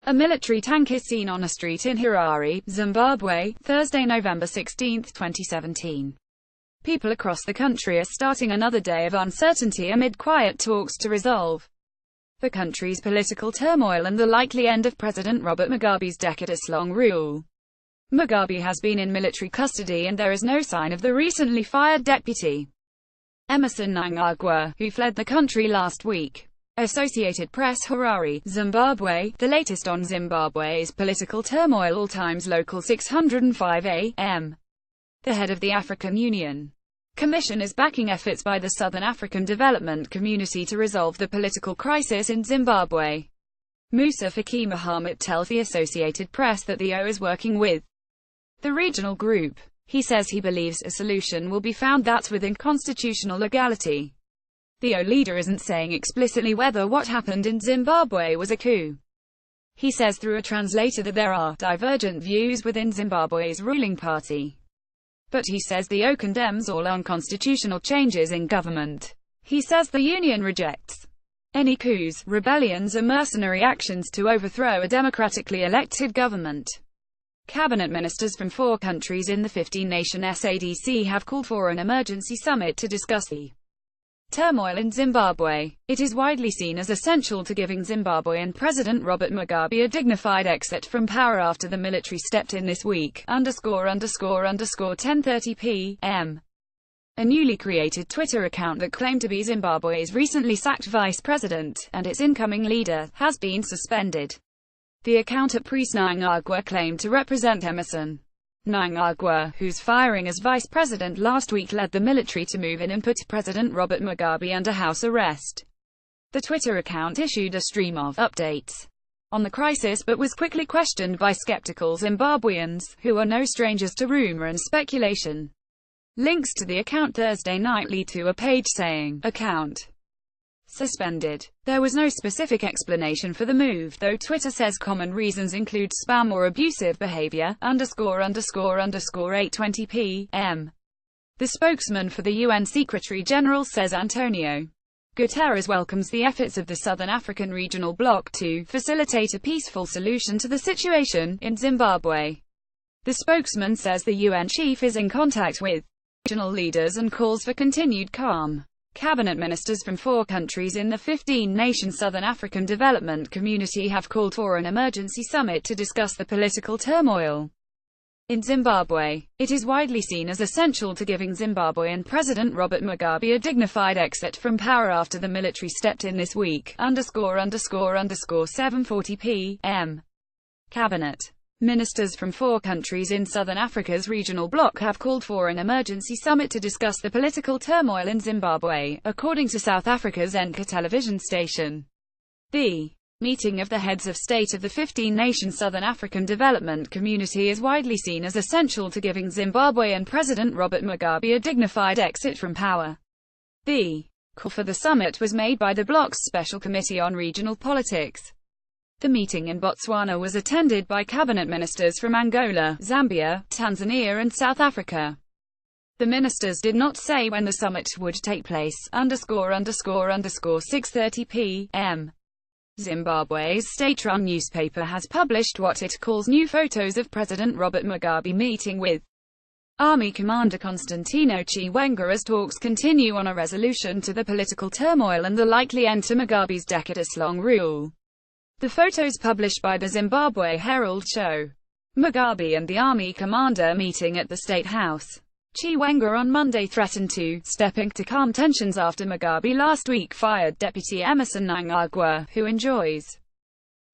A military tank is seen on a street in Harare, Zimbabwe, Thursday, November 16, 2017. People across the country are starting another day of uncertainty amid quiet talks to resolve the country's political turmoil and the likely end of President Robert Mugabe's decades-long rule. Mugabe has been in military custody and there is no sign of the recently fired deputy, Emmerson Mnangagwa, who fled the country last week. Associated Press Harare, Zimbabwe, the latest on Zimbabwe's political turmoil. All times local 605 AM. The head of the African Union Commission is backing efforts by the Southern African development community to resolve the political crisis in Zimbabwe. Moussa Faki Mahamat tells the Associated Press that the O is working with the regional group. He says he believes a solution will be found that's within constitutional legality. The O leader isn't saying explicitly whether what happened in Zimbabwe was a coup. He says through a translator that there are divergent views within Zimbabwe's ruling party. But he says the O condemns all unconstitutional changes in government. He says the union rejects any coups, rebellions or mercenary actions to overthrow a democratically elected government. Cabinet ministers from 4 countries in the 15-nation SADC have called for an emergency summit to discuss the turmoil in Zimbabwe. It is widely seen as essential to giving Zimbabwean President Robert Mugabe a dignified exit from power after the military stepped in this week, ___10:30 p.m. A newly created Twitter account that claimed to be Zimbabwe's recently sacked vice president, and its incoming leader, has been suspended. The account at Press Mnangagwa claimed to represent Emmerson Mnangagwa, whose firing as vice president last week led the military to move in and put President Robert Mugabe under house arrest. The Twitter account issued a stream of updates on the crisis but was quickly questioned by skeptical Zimbabweans, who are no strangers to rumor and speculation. Links to the account Thursday night lead to a page saying, "Account suspended." There was no specific explanation for the move, though Twitter says common reasons include spam or abusive behavior, ___8:20 p.m. The spokesman for the UN Secretary-General says Antonio Guterres welcomes the efforts of the Southern African Regional Bloc to facilitate a peaceful solution to the situation in Zimbabwe. The spokesman says the UN chief is in contact with regional leaders and calls for continued calm. Cabinet ministers from 4 countries in the 15-nation Southern African Development Community have called for an emergency summit to discuss the political turmoil in Zimbabwe. It is widely seen as essential to giving Zimbabwean President Robert Mugabe a dignified exit from power after the military stepped in this week, ___7:40 p.m. Cabinet ministers from 4 countries in Southern Africa's regional bloc have called for an emergency summit to discuss the political turmoil in Zimbabwe, according to South Africa's Enka television station. The meeting of the heads of state of the 15-nation Southern African Development Community is widely seen as essential to giving Zimbabwean President Robert Mugabe a dignified exit from power. The call for the summit was made by the bloc's Special Committee on Regional Politics. The meeting in Botswana was attended by cabinet ministers from Angola, Zambia, Tanzania and South Africa. The ministers did not say when the summit would take place, ___6:30 p.m. Zimbabwe's state-run newspaper has published what it calls new photos of President Robert Mugabe meeting with Army Commander Constantino Chiwenga as talks continue on a resolution to the political turmoil and the likely end to Mugabe's decades-long rule. The photos published by the Zimbabwe Herald show Mugabe and the army commander meeting at the State House. Chiwenga on Monday threatened to step in to calm tensions after Mugabe last week fired Deputy Emmerson Mnangagwa, who enjoys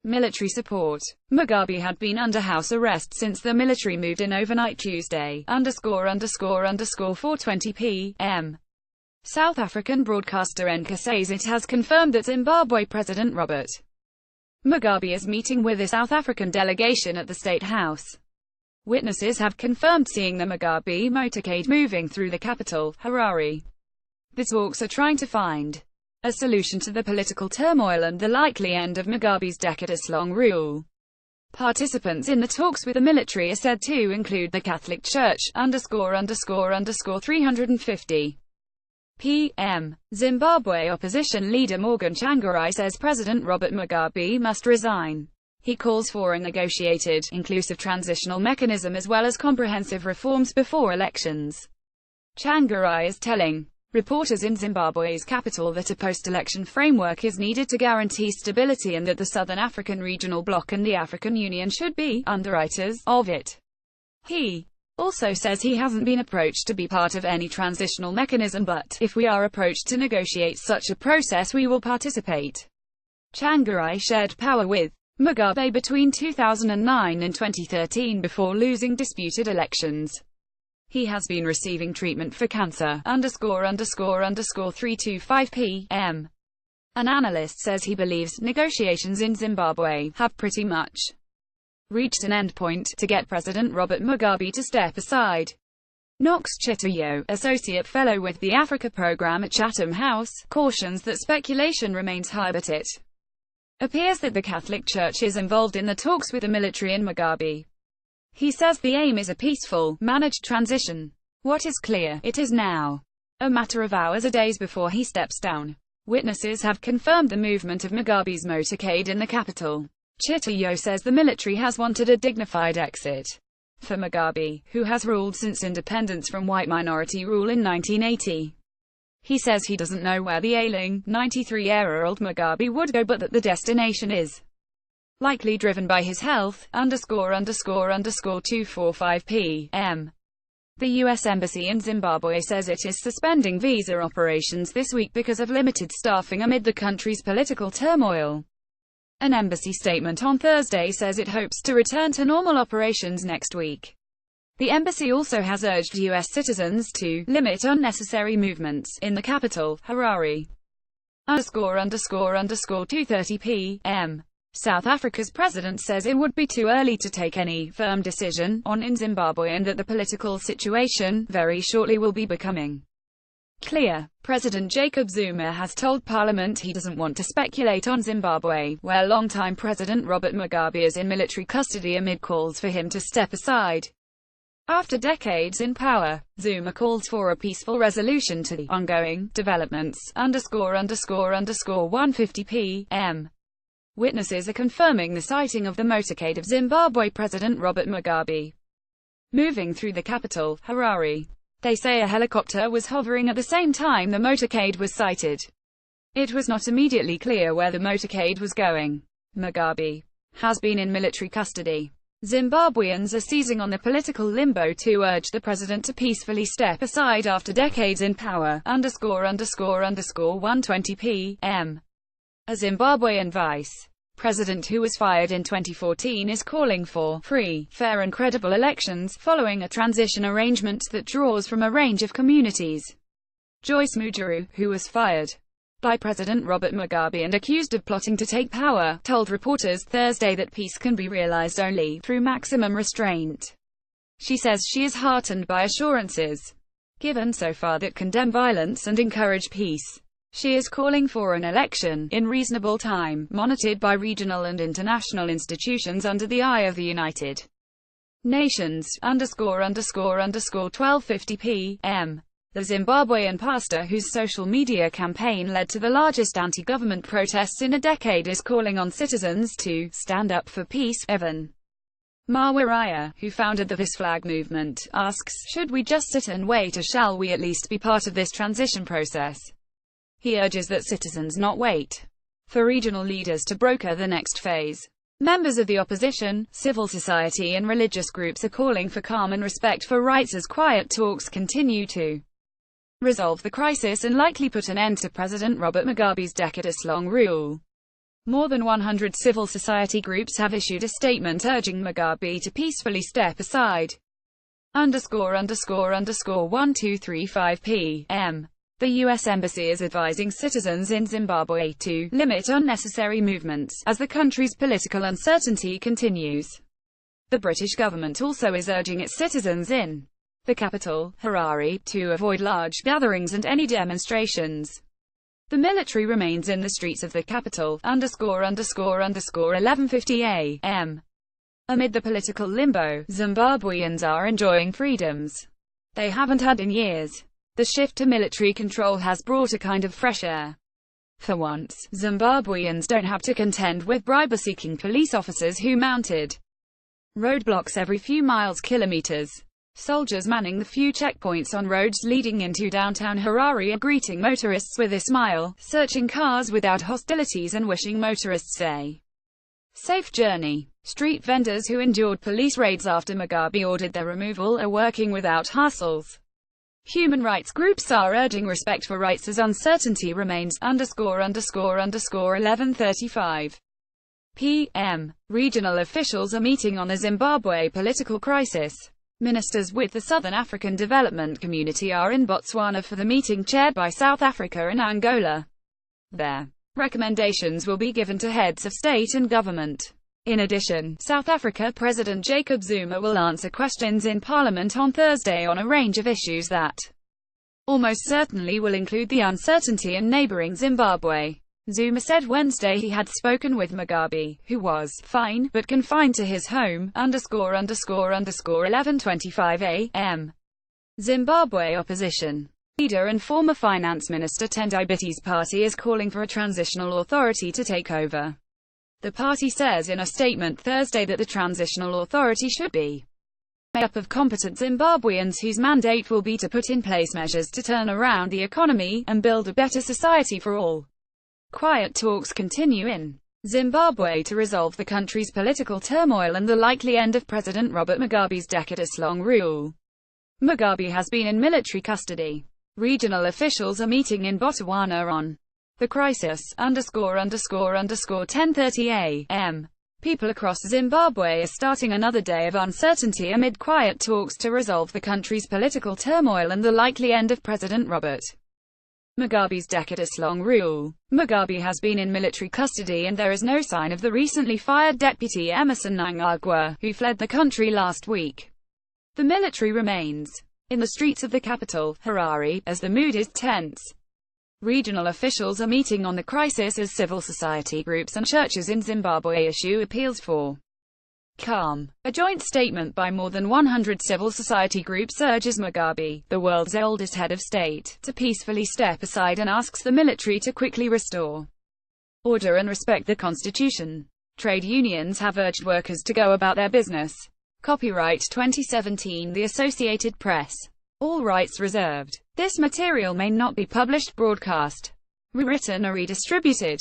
military support. Mugabe had been under house arrest since the military moved in overnight Tuesday, ___4:20 p.m. South African broadcaster Enka says it has confirmed that Zimbabwe President Robert Mugabe is meeting with a South African delegation at the State House. Witnesses have confirmed seeing the Mugabe motorcade moving through the capital, Harare. The talks are trying to find a solution to the political turmoil and the likely end of Mugabe's decades-long rule. Participants in the talks with the military are said to include the Catholic Church, ___350 p.m. Zimbabwe opposition leader Morgan Tsvangirai says President Robert Mugabe must resign. He calls for a negotiated, inclusive transitional mechanism as well as comprehensive reforms before elections. Tsvangirai is telling reporters in Zimbabwe's capital that a post-election framework is needed to guarantee stability and that the Southern African Regional Bloc and the African Union should be underwriters of it. He also says he hasn't been approached to be part of any transitional mechanism, but if we are approached to negotiate such a process, we will participate. Tsvangirai shared power with Mugabe between 2009 and 2013 before losing disputed elections. He has been receiving treatment for cancer, ___325 p.m. An analyst says he believes negotiations in Zimbabwe have pretty much reached an endpoint to get President Robert Mugabe to step aside. Knox Chitoyo, associate fellow with the Africa program at Chatham House, cautions that speculation remains high, but it appears that the Catholic Church is involved in the talks with the military and Mugabe. He says the aim is a peaceful, managed transition. What is clear, it is now a matter of hours or days before he steps down. Witnesses have confirmed the movement of Mugabe's motorcade in the capital. Chitoyo says the military has wanted a dignified exit for Mugabe, who has ruled since independence from white minority rule in 1980. He says he doesn't know where the ailing, 93-year-old Mugabe would go, but that the destination is likely driven by his health, ___245 p.m. The U.S. Embassy in Zimbabwe says it is suspending visa operations this week because of limited staffing amid the country's political turmoil. An embassy statement on Thursday says it hopes to return to normal operations next week. The embassy also has urged U.S. citizens to limit unnecessary movements in the capital, Harare. ___230 p.m. South Africa's president says it would be too early to take any firm decision on in Zimbabwe and that the political situation very shortly will be becoming clear. President Jacob Zuma has told Parliament he doesn't want to speculate on Zimbabwe, where longtime President Robert Mugabe is in military custody amid calls for him to step aside. After decades in power, Zuma calls for a peaceful resolution to the ongoing developments, ___150 p.m. Witnesses are confirming the sighting of the motorcade of Zimbabwe President Robert Mugabe moving through the capital, Harare. They say a helicopter was hovering at the same time the motorcade was sighted. It was not immediately clear where the motorcade was going. Mugabe has been in military custody. Zimbabweans are seizing on the political limbo to urge the president to peacefully step aside after decades in power, ___120 p.m. A Zimbabwean vice president who was fired in 2014 is calling for free, fair and credible elections, following a transition arrangement that draws from a range of communities. Joyce Mujuru, who was fired by President Robert Mugabe and accused of plotting to take power, told reporters Thursday that peace can be realized only through maximum restraint. She says she is heartened by assurances given so far that condemn violence and encourage peace. She is calling for an election, in reasonable time, monitored by regional and international institutions under the eye of the United Nations, ___1250 p.m. The Zimbabwean pastor whose social media campaign led to the largest anti-government protests in a decade is calling on citizens to stand up for peace. Evan Mawaraya, who founded the Peace Flag movement, asks, should we just sit and wait or shall we at least be part of this transition process? He urges that citizens not wait for regional leaders to broker the next phase. Members of the opposition, civil society and religious groups are calling for calm and respect for rights as quiet talks continue to resolve the crisis and likely put an end to President Robert Mugabe's decades-long rule. More than 100 civil society groups have issued a statement urging Mugabe to peacefully step aside. ___1235 p.m. The U.S. Embassy is advising citizens in Zimbabwe to limit unnecessary movements, as the country's political uncertainty continues. The British government also is urging its citizens in the capital, Harare, to avoid large gatherings and any demonstrations. The military remains in the streets of the capital, ___1150 a.m. Amid the political limbo, Zimbabweans are enjoying freedoms they haven't had in years. The shift to military control has brought a kind of fresh air For once, Zimbabweans don't have to contend with bribe-seeking police officers who mounted roadblocks every few kilometers. Soldiers manning the few checkpoints on roads leading into downtown Harare are greeting motorists with a smile, searching cars without hostilities and wishing motorists a safe journey. Street vendors who endured police raids after Mugabe ordered their removal are working without hassles. Human rights groups are urging respect for rights as uncertainty remains. 11:35 p.m. Regional officials are meeting on the Zimbabwe political crisis. Ministers with the Southern African Development Community are in Botswana for the meeting chaired by South Africa and Angola. Their recommendations will be given to heads of state and government. In addition, South Africa President Jacob Zuma will answer questions in Parliament on Thursday on a range of issues that almost certainly will include the uncertainty in neighboring Zimbabwe. Zuma said Wednesday he had spoken with Mugabe, who was fine, but confined to his home. 11:25 a.m. Zimbabwe opposition leader and former finance minister Tendai Biti's party is calling for a transitional authority to take over. The party says in a statement Thursday that the transitional authority should be made up of competent Zimbabweans whose mandate will be to put in place measures to turn around the economy and build a better society for all. Quiet talks continue in Zimbabwe to resolve the country's political turmoil and the likely end of President Robert Mugabe's decades-long rule. Mugabe has been in military custody. Regional officials are meeting in Botswana on the crisis. 10:30 a.m. People across Zimbabwe are starting another day of uncertainty amid quiet talks to resolve the country's political turmoil and the likely end of President Robert Mugabe's decades-long rule. Mugabe has been in military custody and there is no sign of the recently fired deputy Emmerson Mnangagwa, who fled the country last week. The military remains in the streets of the capital, Harare, as the mood is tense. Regional officials are meeting on the crisis as civil society groups and churches in Zimbabwe issue appeals for calm. A joint statement by more than 100 civil society groups urges Mugabe, the world's oldest head of state, to peacefully step aside and asks the military to quickly restore order and respect the constitution. Trade unions have urged workers to go about their business. Copyright 2017 The Associated Press. All rights reserved. This material may not be published, broadcast, rewritten or redistributed.